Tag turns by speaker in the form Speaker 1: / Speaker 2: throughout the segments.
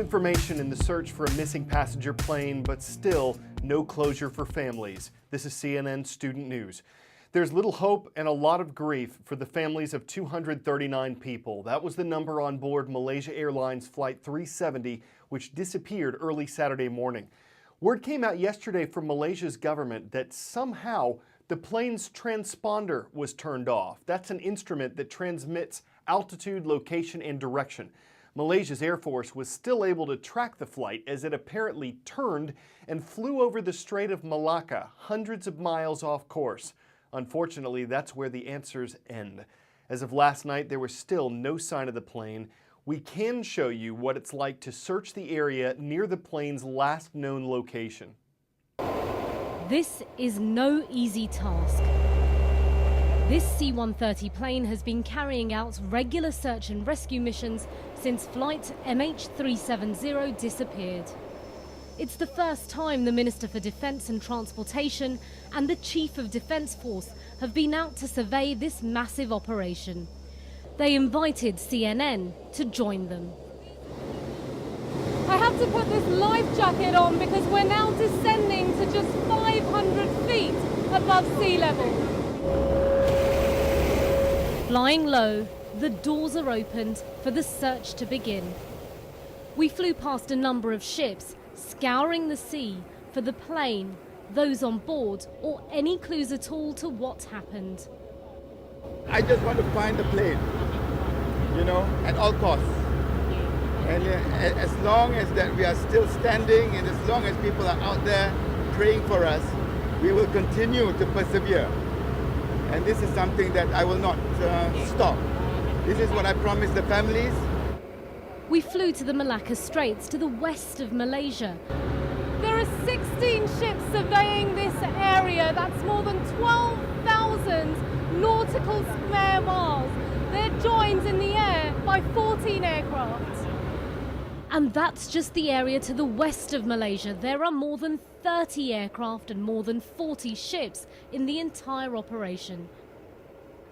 Speaker 1: information in the search for a missing passenger plane, but still no closure for families. This is CNN Student News. There's little hope and a lot of grief for the families of 239 people. That was the number on board Malaysia Airlines Flight 370, which disappeared early Saturday morning. Word came out yesterday from Malaysia's government that somehow the plane's transponder was turned off. That's an instrument that transmits altitude, location, and direction. Malaysia's Air Force was still able to track the flight as it apparently turned and flew over the Strait of Malacca, hundreds of miles off course. Unfortunately, that's where the answers end. As of last night, there was still no sign of the plane. We can show you what it's like to search the area near the plane's last known location.
Speaker 2: This is no easy task. This C-130 plane has been carrying out regular search and rescue missions since flight MH370 disappeared. It's the first time the Minister for Defence and Transportation and the Chief of Defence Force have been out to survey this massive operation. They invited CNN to join them. I have to put this life jacket on because we're now descending to just 500 feet above sea level. Flying low, the doors are opened for the search to begin. We flew past a number of ships, scouring the sea for the plane, those on board, or any clues at all to what happened.
Speaker 3: I just want to find the plane, at all costs. And as long as that we are still standing and as long as people are out there praying for us, we will continue to persevere. And this is something that I will not stop. This is what I promised the families.
Speaker 2: We flew to the Malacca Straits to the west of Malaysia. There are 16 ships surveying this area. That's more than 12,000 nautical square miles. They're joined in the air by 14 aircraft. And that's just the area to the west of Malaysia. There are more than 30 aircraft and more than 40 ships in the entire operation.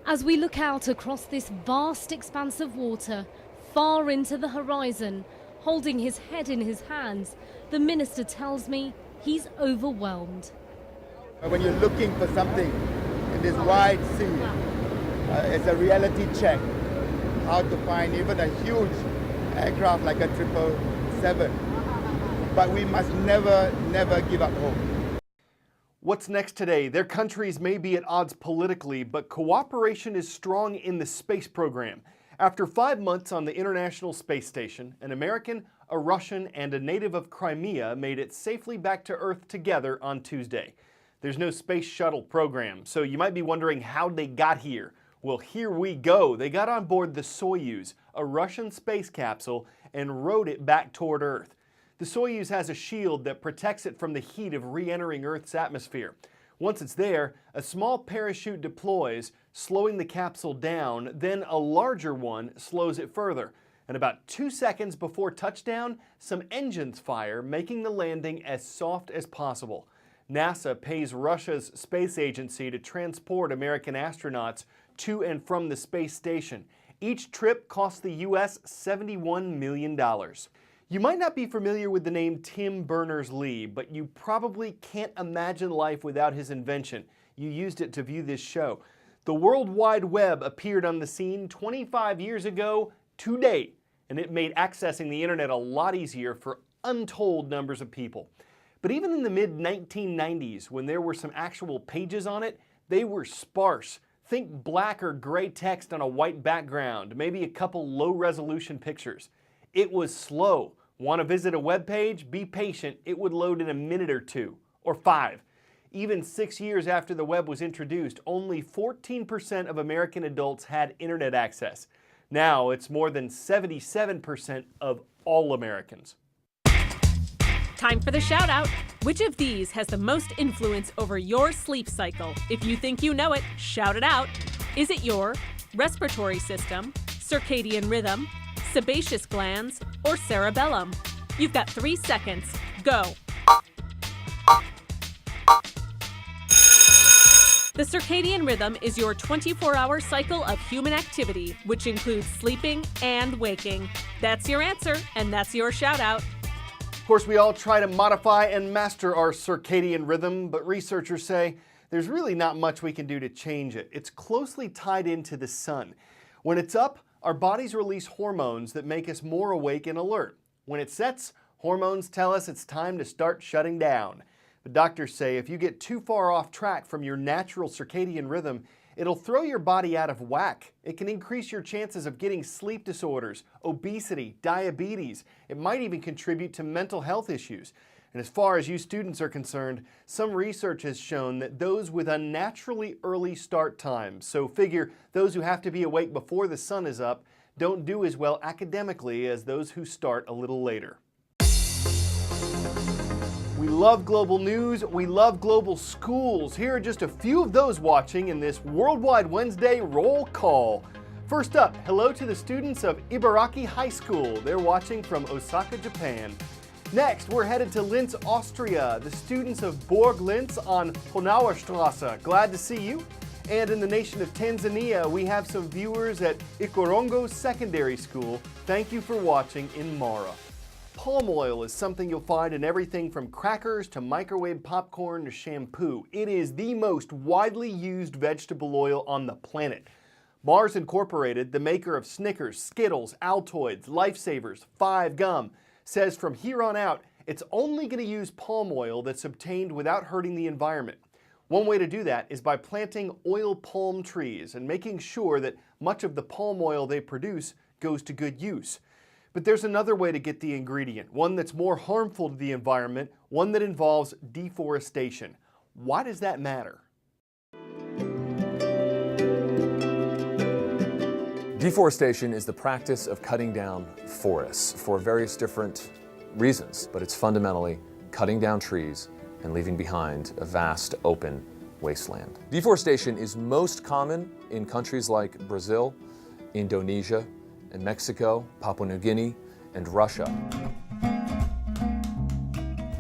Speaker 2: As we look out across this vast expanse of water, far into the horizon, holding his head in his hands, the minister tells me he's overwhelmed.
Speaker 3: When you're looking for something in this wide sea, it's a reality check. How to find even a huge aircraft like a 777. But we must never give up hope.
Speaker 1: What's next today? Their countries may be at odds politically, but cooperation is strong in the space program. After 5 months on the International Space Station, an American, a Russian, and a native of Crimea made it safely back to Earth together on Tuesday. There's no space shuttle program, so you might be wondering how they got here. Well, here we go. They got on board the Soyuz, a Russian space capsule, and rode it back toward Earth. The Soyuz has a shield that protects it from the heat of re-entering Earth's atmosphere. Once it's there, a small parachute deploys, slowing the capsule down, then a larger one slows it further. And about 2 seconds before touchdown, some engines fire, making the landing as soft as possible. NASA pays Russia's space agency to transport American astronauts to and from the space station. Each trip cost the U.S. $71 million. You might not be familiar with the name Tim Berners-Lee, but you probably can't imagine life without his invention. You used it to view this show. The World Wide Web appeared on the scene 25 years ago today, and it made accessing the internet a lot easier for untold numbers of people. But even in the mid-1990s, when there were some actual pages on it, they were sparse. Think black or gray text on a white background, maybe a couple low-resolution pictures. It was slow. Want to visit a web page? Be patient. It would load in a minute or 2, or 5. Even 6 years after the web was introduced, only 14% of American adults had internet access. Now it's more than 77% of all Americans.
Speaker 4: Time for the shout out. Which of these has the most influence over your sleep cycle? If you think you know it, shout it out. Is it your respiratory system, circadian rhythm, sebaceous glands, or cerebellum? You've got 3 seconds. Go. The circadian rhythm is your 24-hour cycle of human activity, which includes sleeping and waking. That's your answer, and that's your shout out.
Speaker 1: Of course, we all try to modify and master our circadian rhythm, but researchers say there's really not much we can do to change it. It's closely tied into the sun. When it's up, our bodies release hormones that make us more awake and alert. When it sets, hormones tell us it's time to start shutting down. But doctors say if you get too far off track from your natural circadian rhythm, it'll throw your body out of whack. It can increase your chances of getting sleep disorders, obesity, diabetes. It might even contribute to mental health issues. And as far as you students are concerned, some research has shown that those with unnaturally early start times, so figure those who have to be awake before the sun is up, don't do as well academically as those who start a little later. We love global news, we love global schools. Here are just a few of those watching in this Worldwide Wednesday roll call. First up, hello to the students of Ibaraki High School. They're watching from Osaka, Japan. Next, we're headed to Linz, Austria. The students of Burg Linz on Honauerstrasse. Glad to see you. And in the nation of Tanzania, we have some viewers at Ikorongo Secondary School. Thank you for watching in Mara. Palm oil is something you'll find in everything from crackers to microwave popcorn to shampoo. It is the most widely used vegetable oil on the planet. Mars Incorporated, the maker of Snickers, Skittles, Altoids, Lifesavers, Five Gum, says from here on out, it's only going to use palm oil that's obtained without hurting the environment. One way to do that is by planting oil palm trees and making sure that much of the palm oil they produce goes to good use. But there's another way to get the ingredient, one that's more harmful to the environment, one that involves deforestation. Why does that matter?
Speaker 5: Deforestation is the practice of cutting down forests for various different reasons, but it's fundamentally cutting down trees and leaving behind a vast open wasteland. Deforestation is most common in countries like Brazil, Indonesia, and Mexico, Papua New Guinea, and Russia.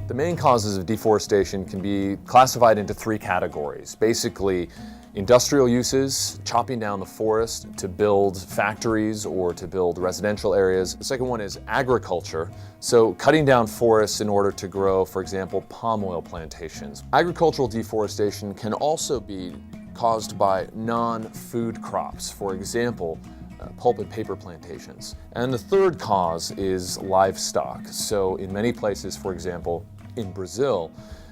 Speaker 5: The main causes of deforestation can be classified into three categories. Basically, industrial uses, chopping down the forest to build factories or to build residential areas. The second one is agriculture, so cutting down forests in order to grow, for example, palm oil plantations. Agricultural deforestation can also be caused by non-food crops, for example, pulp and paper plantations. And the third cause is livestock. So in many places, for example, in Brazil,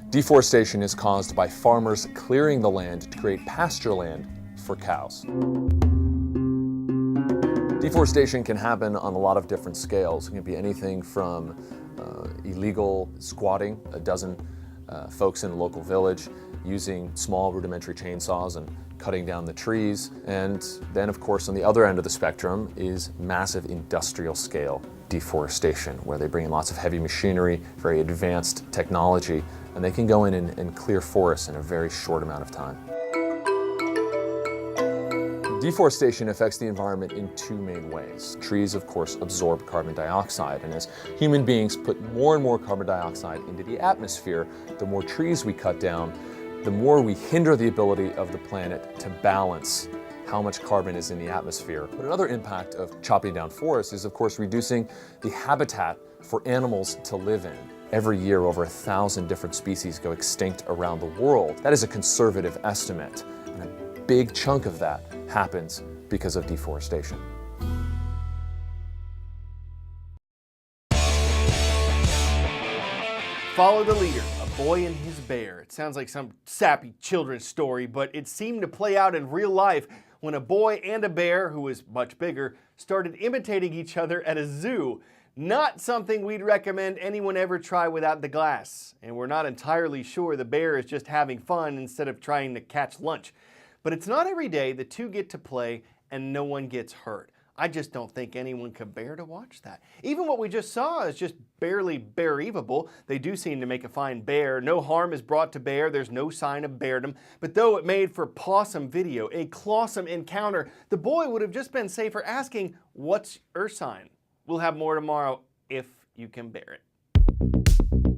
Speaker 5: deforestation is caused by farmers clearing the land to create pasture land for cows. Deforestation can happen on a lot of different scales. It can be anything from illegal squatting, a dozen folks in a local village using small rudimentary chainsaws and cutting down the trees. And then, of course, on the other end of the spectrum is massive industrial scale deforestation, where they bring in lots of heavy machinery, very advanced technology, and they can go in and clear forests in a very short amount of time. Deforestation affects the environment in two main ways. Trees, of course, absorb carbon dioxide, and as human beings put more and more carbon dioxide into the atmosphere, the more trees we cut down, the more we hinder the ability of the planet to balance how much carbon is in the atmosphere. But another impact of chopping down forests is, of course, reducing the habitat for animals to live in. Every year, over 1,000 different species go extinct around the world. That is a conservative estimate, and a big chunk of that happens because of deforestation.
Speaker 1: Follow the leader, a boy and his bear. It sounds like some sappy children's story, but it seemed to play out in real life when a boy and a bear, who was much bigger, started imitating each other at a zoo. Not something we'd recommend anyone ever try without the glass. And we're not entirely sure the bear is just having fun instead of trying to catch lunch. But it's not every day the two get to play and no one gets hurt. I just don't think anyone could bear to watch that. Even what we just saw is just barely bear-evable. They do seem to make a fine bear. No harm is brought to bear. There's no sign of beardom. But though it made for pawsome video, a clawsome encounter, the boy would have just been safer asking, "What's your sign?" We'll have more tomorrow if you can bear it.